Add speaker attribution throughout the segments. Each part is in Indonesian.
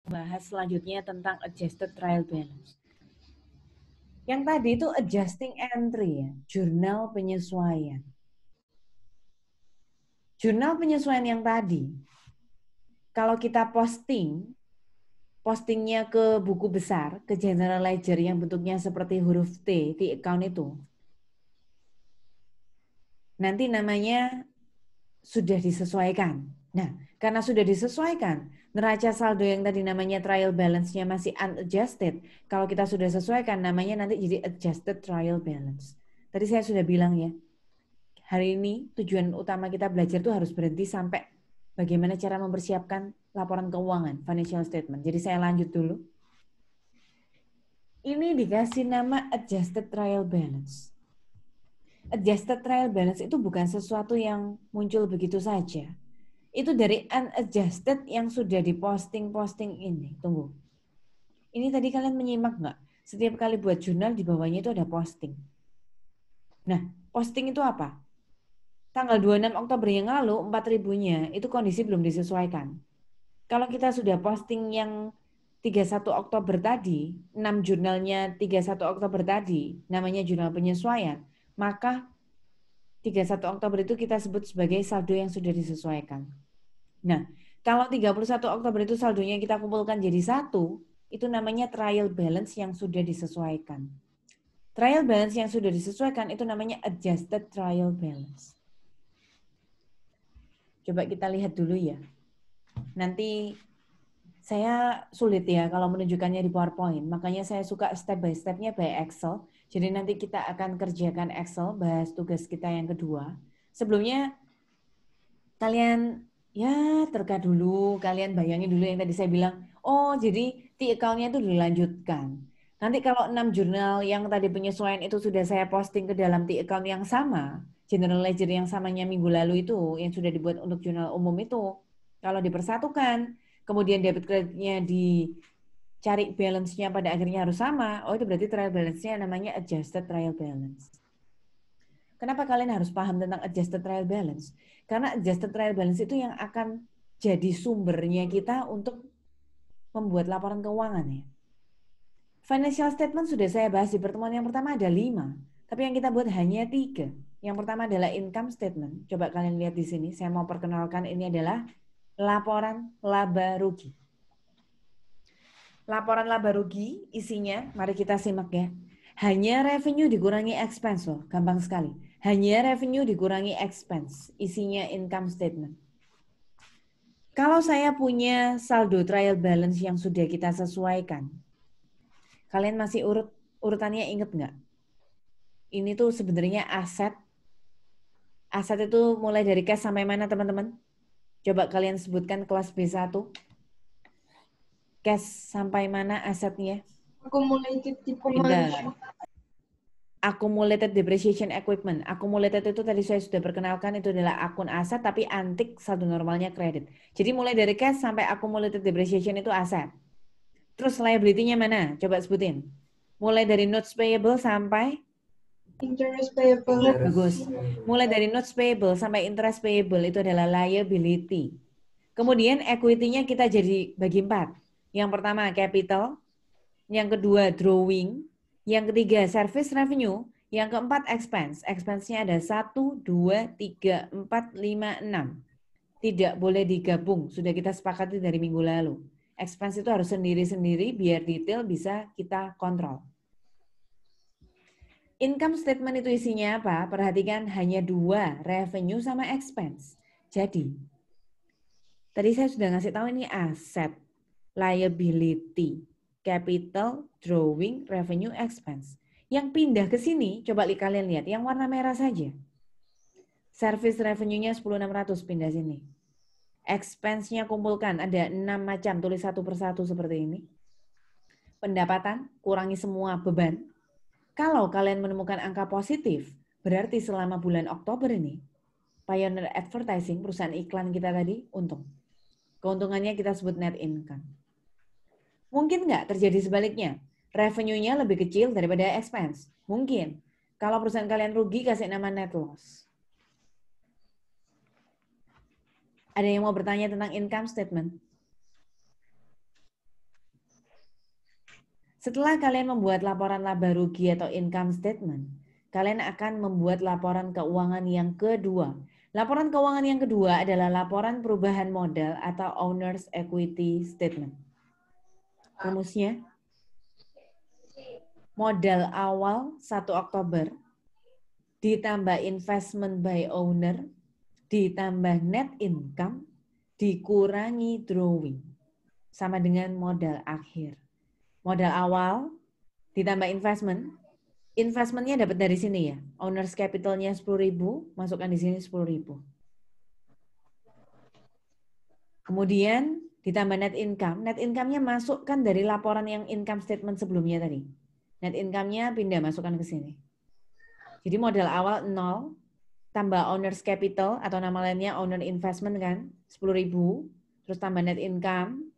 Speaker 1: bahas selanjutnya tentang adjusted trial balance. Yang tadi itu adjusting entry ya, jurnal penyesuaian. Jurnal penyesuaian yang tadi, kalau kita postingnya ke buku besar, ke general ledger yang bentuknya seperti huruf T di account itu, nanti namanya sudah disesuaikan. Nah, karena sudah disesuaikan, neraca saldo yang tadi namanya trial balance-nya masih unadjusted, kalau kita sudah sesuaikan namanya nanti jadi adjusted trial balance. Tadi saya sudah bilang ya, hari ini tujuan utama kita belajar tuh harus berhenti sampai bagaimana cara mempersiapkan laporan keuangan, financial statement. Jadi saya lanjut dulu. Ini dikasih nama adjusted trial balance. Adjusted trial balance itu bukan sesuatu yang muncul begitu saja. Itu dari unadjusted yang sudah diposting ini. Tunggu. Ini tadi kalian menyimak nggak? Setiap kali buat jurnal di bawahnya itu ada posting. Nah, posting itu apa? Tanggal 26 Oktober yang lalu, 4.000-nya itu kondisi belum disesuaikan. Kalau kita sudah posting yang 31 Oktober tadi, 6 jurnalnya 31 Oktober tadi, namanya jurnal penyesuaian, maka 31 Oktober itu kita sebut sebagai saldo yang sudah disesuaikan. Nah, kalau 31 Oktober itu saldonya kita kumpulkan jadi satu, itu namanya trial balance yang sudah disesuaikan. Trial balance yang sudah disesuaikan itu namanya adjusted trial balance. Coba kita lihat dulu ya. Nanti saya sulit ya kalau menunjukkannya di PowerPoint, makanya saya suka step by step-nya by Excel. Jadi nanti kita akan kerjakan Excel, bahas tugas kita yang kedua. Sebelumnya kalian ya terka dulu, kalian bayangin dulu yang tadi saya bilang, oh jadi di account-nya itu dilanjutkan. Nanti kalau 6 jurnal yang tadi penyesuaian itu sudah saya posting ke dalam di account yang sama, general ledger yang samanya minggu lalu itu, yang sudah dibuat untuk jurnal umum itu, kalau dipersatukan, kemudian debit kreditnya dicari balance-nya pada akhirnya harus sama, oh itu berarti trial balance-nya namanya adjusted trial balance. Kenapa kalian harus paham tentang adjusted trial balance? Karena adjusted trial balance itu yang akan jadi sumbernya kita untuk membuat laporan keuangan ya. Financial statement sudah saya bahas di pertemuan yang pertama ada 5, tapi yang kita buat hanya 3. Yang pertama adalah income statement. Coba kalian lihat di sini, saya mau perkenalkan ini adalah laporan laba rugi. Laporan laba rugi isinya, mari kita simak ya. Hanya revenue dikurangi expense loh, gampang sekali. Hanya revenue dikurangi expense, isinya income statement. Kalau saya punya saldo trial balance yang sudah kita sesuaikan, kalian masih urutannya inget nggak? Ini tuh sebenarnya aset. Aset itu mulai dari cash sampai mana teman-teman? Coba kalian sebutkan kelas B1. Cash sampai mana asetnya?
Speaker 2: Accumulated depreciation.
Speaker 1: Accumulated depreciation equipment. Accumulated itu tadi saya sudah perkenalkan itu adalah akun aset tapi antik saldo normalnya kredit. Jadi mulai dari cash sampai accumulated depreciation itu aset. Terus liability-nya mana? Coba sebutin. Mulai dari notes payable sampai
Speaker 2: Interest payable.
Speaker 1: bagus. Mulai dari notes payable sampai interest payable itu adalah liability. Kemudian equity-nya kita jadi bagi 4. Yang pertama capital, yang kedua drawing, yang ketiga service revenue, yang keempat expense. Expense-nya ada 1, 2, 3, 4, 5, 6. Tidak boleh digabung, sudah kita sepakati dari minggu lalu. Expense itu harus sendiri-sendiri biar detail bisa kita kontrol. Income statement itu isinya apa? Perhatikan hanya 2, revenue sama expense. Jadi, tadi saya sudah ngasih tahu ini aset, liability, capital, drawing, revenue, expense. Yang pindah ke sini, coba kalian lihat, yang warna merah saja. Service revenue-nya 10.600 pindah sini. Expense-nya kumpulkan, ada 6 macam, tulis satu persatu seperti ini. Pendapatan, kurangi semua beban. Kalau kalian menemukan angka positif, berarti selama bulan Oktober ini, Pioneer Advertising, perusahaan iklan kita tadi, untung. Keuntungannya kita sebut net income. Mungkin nggak terjadi sebaliknya? Revenue-nya lebih kecil daripada expense. Mungkin. Kalau perusahaan kalian rugi, kasih nama net loss. Ada yang mau bertanya tentang income statement? Setelah kalian membuat laporan laba rugi atau income statement, kalian akan membuat laporan keuangan yang kedua. Laporan keuangan yang kedua adalah laporan perubahan modal atau owner's equity statement. Rumusnya, modal awal 1 Oktober ditambah investment by owner ditambah net income dikurangi drawing sama dengan modal akhir. Modal awal ditambah investment. Investmentnya dapat dari sini ya. Owner's capitalnya 10.000, masukkan di sini 10.000. Kemudian ditambah net income. Net income-nya masukkan dari laporan yang income statement sebelumnya tadi. Net income-nya pindah, masukkan ke sini. Jadi modal awal 0, tambah owner's capital atau nama lainnya owner investment kan, 10.000, terus tambah net income,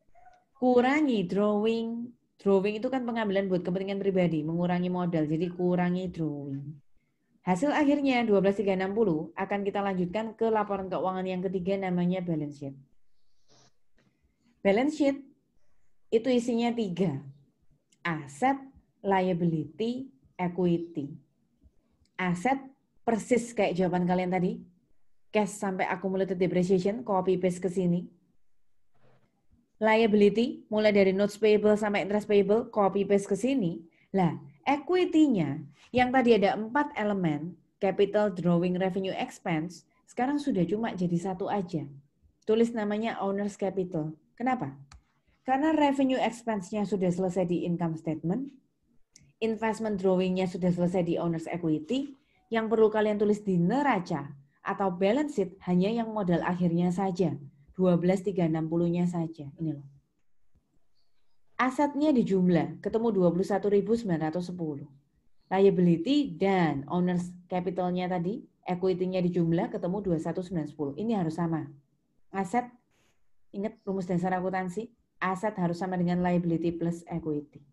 Speaker 1: kurangi drawing. Drawing itu kan pengambilan buat kepentingan pribadi, mengurangi modal, jadi kurangi drawing. Hasil akhirnya 12.360 akan kita lanjutkan ke laporan keuangan yang ketiga namanya balance sheet. Balance sheet itu isinya 3. Aset, liability, equity. Aset persis kayak jawaban kalian tadi. Cash sampai accumulated depreciation, copy paste ke sini. Liability, mulai dari notes payable sampai interest payable, copy paste ke sini. Lah, equity-nya yang tadi ada 4 elemen, capital, drawing, revenue, expense, sekarang sudah cuma jadi 1 aja. Tulis namanya owner's capital. Kenapa? Karena revenue expense-nya sudah selesai di income statement, investment drawing-nya sudah selesai di owner's equity, yang perlu kalian tulis di neraca atau balance sheet hanya yang modal akhirnya saja. 12.360-nya saja. Ini loh. Asetnya dijumlah, ketemu 21.910. Liability dan owner's capital-nya tadi, equity-nya dijumlah, ketemu 21.910. Ini harus sama. Aset, ingat rumus dasar akuntansi, aset harus sama dengan liability plus equity.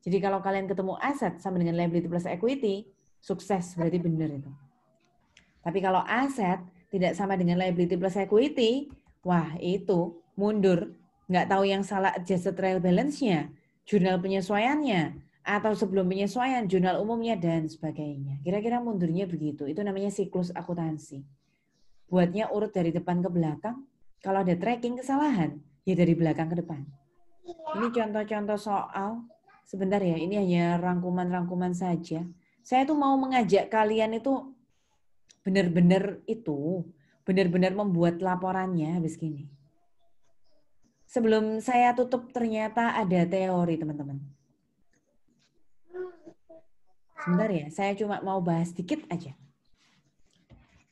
Speaker 1: Jadi kalau kalian ketemu aset sama dengan liability plus equity, sukses, berarti benar itu. Tapi kalau aset tidak sama dengan liability plus equity, wah itu mundur, nggak tahu yang salah adjusted trial balance-nya, jurnal penyesuaiannya, atau sebelum penyesuaian, jurnal umumnya, dan sebagainya. Kira-kira mundurnya begitu, itu namanya siklus akuntansi. Buatnya urut dari depan ke belakang, kalau ada tracking kesalahan, ya dari belakang ke depan. Ini contoh-contoh soal, sebentar ya, ini hanya rangkuman-rangkuman saja. Saya tuh mau mengajak kalian itu benar-benar membuat laporannya habis gini. Sebelum saya tutup ternyata ada teori, teman-teman. Sebentar ya, saya cuma mau bahas dikit aja.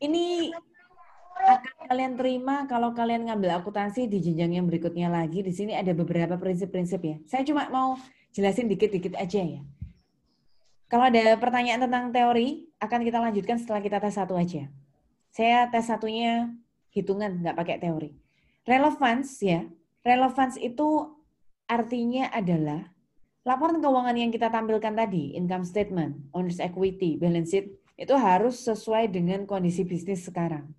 Speaker 1: Ini akan kalian terima kalau kalian ngambil akuntansi di jenjang yang berikutnya lagi. Di sini ada beberapa prinsip-prinsip ya. Saya cuma mau jelasin dikit-dikit aja ya. Kalau ada pertanyaan tentang teori, akan kita lanjutkan setelah kita tes 1 aja. Saya tes 1-nya hitungan, nggak pakai teori. Relevance ya. Relevance itu artinya adalah laporan keuangan yang kita tampilkan tadi, income statement, owner's equity, balance sheet, itu harus sesuai dengan kondisi bisnis sekarang.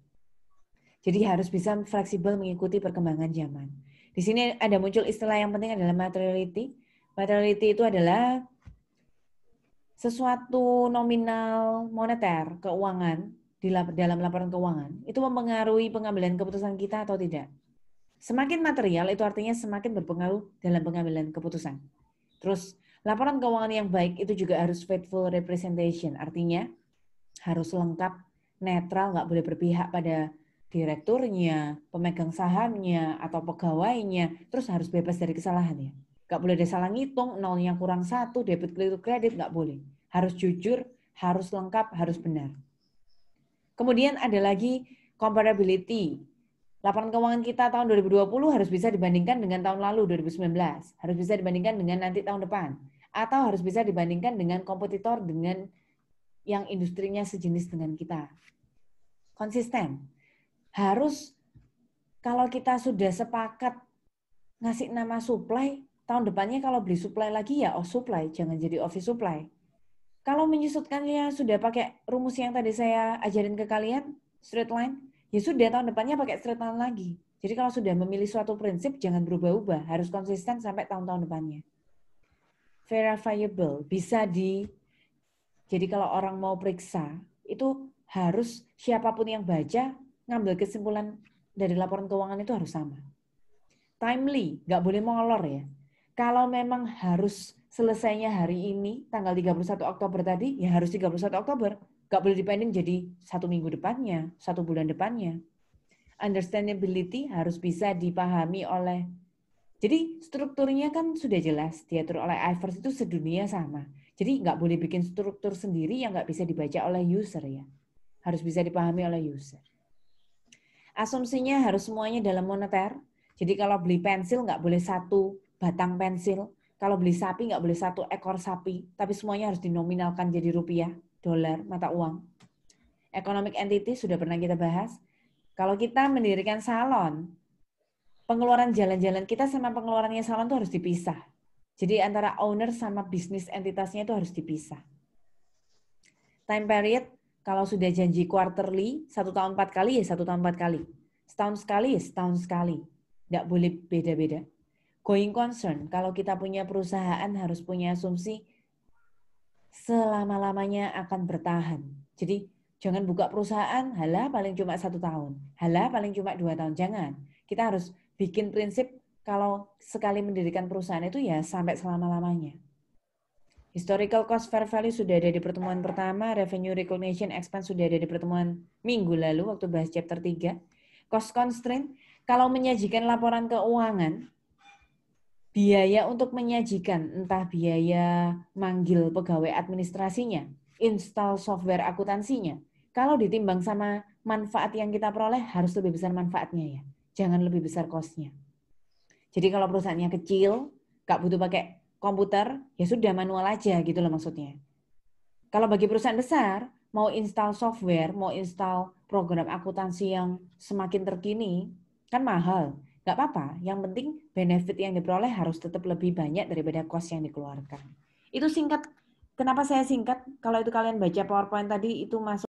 Speaker 1: Jadi harus bisa fleksibel mengikuti perkembangan zaman. Di sini ada muncul istilah yang penting adalah materiality. Materiality itu adalah sesuatu nominal moneter, keuangan, di dalam laporan keuangan, itu mempengaruhi pengambilan keputusan kita atau tidak. Semakin material itu artinya semakin berpengaruh dalam pengambilan keputusan. Terus, laporan keuangan yang baik itu juga harus faithful representation, artinya harus lengkap, netral, nggak boleh berpihak pada direkturnya, pemegang sahamnya, atau pegawainya, terus harus bebas dari kesalahan ya. Nggak boleh ada salah ngitung, nolnya kurang 1, debit kredit, nggak boleh. Harus jujur, harus lengkap, harus benar. Kemudian ada lagi comparability. Laporan keuangan kita tahun 2020 harus bisa dibandingkan dengan tahun lalu 2019. Harus bisa dibandingkan dengan nanti tahun depan. Atau harus bisa dibandingkan dengan kompetitor dengan yang industrinya sejenis dengan kita. Konsisten. Harus kalau kita sudah sepakat ngasih nama supply, tahun depannya kalau beli supply lagi ya supply, jangan jadi office supply. Kalau menyusutkannya sudah pakai rumus yang tadi saya ajarin ke kalian, straight line, ya sudah tahun depannya pakai straight line lagi. Jadi kalau sudah memilih suatu prinsip, jangan berubah-ubah, harus konsisten sampai tahun-tahun depannya. verifiable, jadi kalau orang mau periksa, itu harus siapapun yang baca, ngambil kesimpulan dari laporan keuangan itu harus sama. Timely, nggak boleh molor ya. Kalau memang harus selesainya hari ini, tanggal 31 Oktober tadi, ya harus 31 Oktober. Nggak boleh dipending jadi 1 minggu depannya, 1 bulan depannya. Understandability harus bisa dipahami oleh, jadi strukturnya kan sudah jelas, diatur oleh IFRS itu sedunia sama. Jadi nggak boleh bikin struktur sendiri yang nggak bisa dibaca oleh user ya. Harus bisa dipahami oleh user. Asumsinya harus semuanya dalam moneter. Jadi kalau beli pensil nggak boleh 1 batang pensil. Kalau beli sapi nggak boleh 1 ekor sapi. Tapi semuanya harus dinominalkan jadi rupiah, dolar, mata uang. Economic entity sudah pernah kita bahas. Kalau kita mendirikan salon, pengeluaran jalan-jalan kita sama pengeluarannya salon itu harus dipisah. Jadi antara owner sama bisnis entitasnya itu harus dipisah. Time period, kalau sudah janji quarterly, 1 tahun 4 kali ya 1 tahun 4 kali. Setahun sekali ya setahun sekali. Nggak boleh beda-beda. Going concern, kalau kita punya perusahaan harus punya asumsi selama-lamanya akan bertahan. Jadi jangan buka perusahaan, halah paling cuma 1 tahun. Halah paling cuma 2 tahun. Jangan. Kita harus bikin prinsip kalau sekali mendirikan perusahaan itu ya sampai selama-lamanya. Historical cost fair value sudah ada di pertemuan pertama, revenue recognition expense sudah ada di pertemuan minggu lalu waktu bahas chapter 3. Cost constraint, kalau menyajikan laporan keuangan, biaya untuk menyajikan, entah biaya manggil pegawai administrasinya, install software akuntansinya, kalau ditimbang sama manfaat yang kita peroleh, harus lebih besar manfaatnya ya. Jangan lebih besar cost-nya. Jadi kalau perusahaannya kecil, nggak butuh pakai komputer, ya sudah manual aja gitu loh maksudnya. Kalau bagi perusahaan besar, mau install software, mau install program akuntansi yang semakin terkini, kan mahal. Nggak apa-apa, yang penting benefit yang diperoleh harus tetap lebih banyak daripada cost yang dikeluarkan. Itu singkat, kenapa saya singkat? Kalau itu kalian baca PowerPoint tadi, itu masuk